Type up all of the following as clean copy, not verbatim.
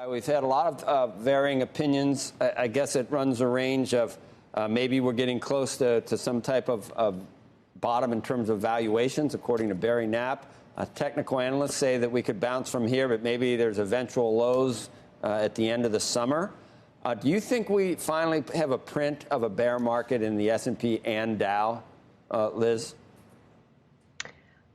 We've had a lot of varying opinions. I guess it runs a range of maybe we're getting close to some type of bottom in terms of valuations, according to Barry Knapp. Technical analysts say that we could bounce from here, but maybe there's eventual lows at the end of the summer. Do you think we finally have a print of a bear market in the S&P and Dow, Liz?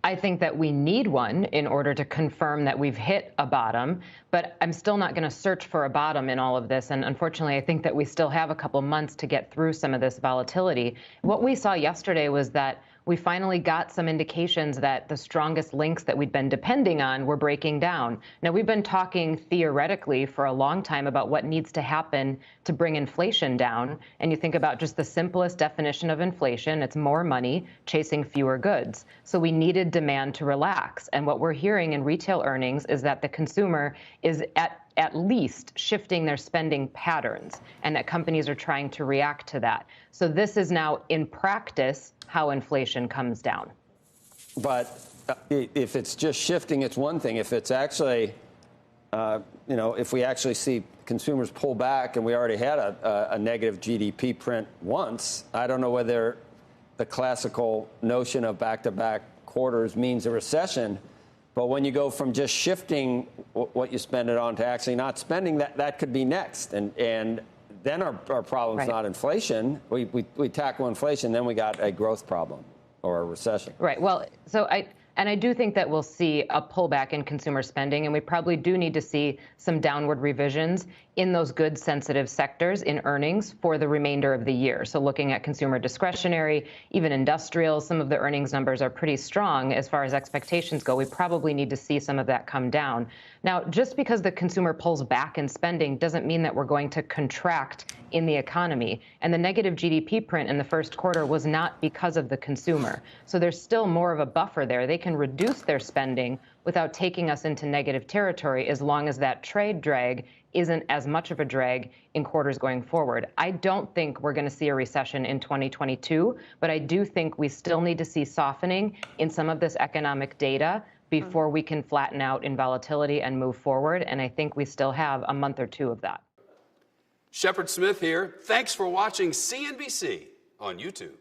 I think that we need one in order to confirm that we've hit a bottom, but I'm still not going to search for a bottom in all of this. And unfortunately, I think that we still have a couple months to get through some of this volatility. What we saw yesterday was that we finally got some indications that the strongest links that we'd been depending on were breaking down. Now, we've been talking theoretically for a long time about what needs to happen to bring inflation down. And you think about just the simplest definition of inflation, it's more money chasing fewer goods. So we needed demand to relax. And what we're hearing in retail earnings is that the consumer is at least shifting their spending patterns, and that companies are trying to react to that. So this is now, in practice, how inflation comes down. But if it's just shifting, it's one thing. If it's actually, if we actually see consumers pull back, and we already had a negative GDP print once, I don't know whether the classical notion of back-to-back quarters means a recession. But when you go from just shifting what you spend it on to actually not spending, that could be next. And then our problem's not inflation. We tackle inflation, then we got a growth problem or a recession. Right. Well, I do think that we'll see a pullback in consumer spending, and we probably do need to see some downward revisions in those goods-sensitive sectors in earnings for the remainder of the year. So looking at consumer discretionary, even industrial, some of the earnings numbers are pretty strong as far as expectations go. We probably need to see some of that come down. Now, just because the consumer pulls back in spending doesn't mean that we're going to contract in the economy. And the negative GDP print in the first quarter was not because of the consumer. So there's still more of a buffer there. They can reduce their spending without taking us into negative territory as long as that trade drag isn't as much of a drag in quarters going forward. I don't think we're going to see a recession in 2022, but I do think we still need to see softening in some of this economic data before we can flatten out in volatility and move forward. And I think we still have a month or two of that. Shepard Smith here. Thanks for watching CNBC on YouTube.